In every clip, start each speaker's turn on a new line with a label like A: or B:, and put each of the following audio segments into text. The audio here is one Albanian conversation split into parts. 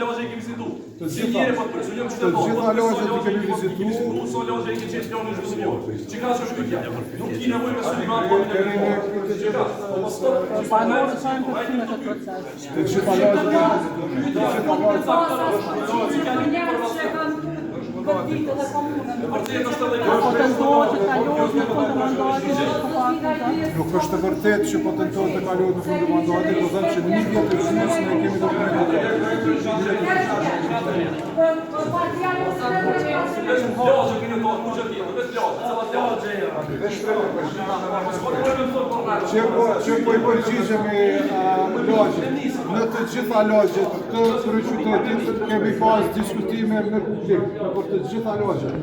A: lagje kemi vizitu. Si njëri po të presunim që të
B: gjitha lagjet i kemi vizitu.
A: Sa lagje i ke qenë planë në zhvillim. Çka është kjo? Nuk ki nevojë me sulman po të
C: Banorët kanë përfshirë në proces.
B: Të gjitha lagjet. Nuk është të vërtet që po tentohet të kalohet në fund të mandatit, do thënë që një vjet e gjysmë ne kemi dokumentet. Që po i përgjigjemi lagjet. Në të gjitha lagjet të kryeqytetit kemi pas diskutime me publik, për të gjitha lagjet.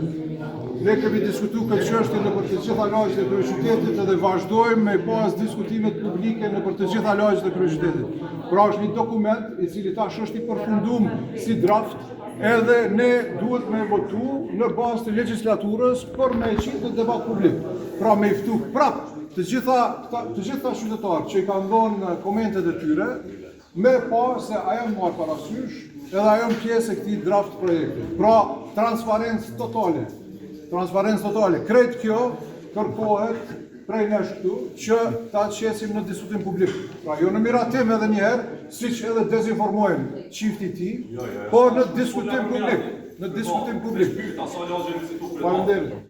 B: Ne kemi diskutuar këtë çështje në për të gjitha lagjet e kryeqytetit dhe vazhdojmë me pas diskutimet publike në për të gjitha lagjet e kryeqytetit. Pra është një dokument i cili tash është i përfunduar si draft, edhe ne duhet me votu në bazë të legjislaturës për me qitë në debat publik. Pra me ftu prap të gjitha qytetarët që i kanë dhënë komentet e tyre, me pa se ajo marrë parasysh edhe ajo pjesë e këtij draft projekti. Pra transparencë totale. Krejt kjo kërkohet prej nesh këtu që ta qesim në diskutim publik. Pra jo në miratim edhe njëherë, siç edhe dezinformojmë çifti i tij, por në diskutim publik. Faleminderit.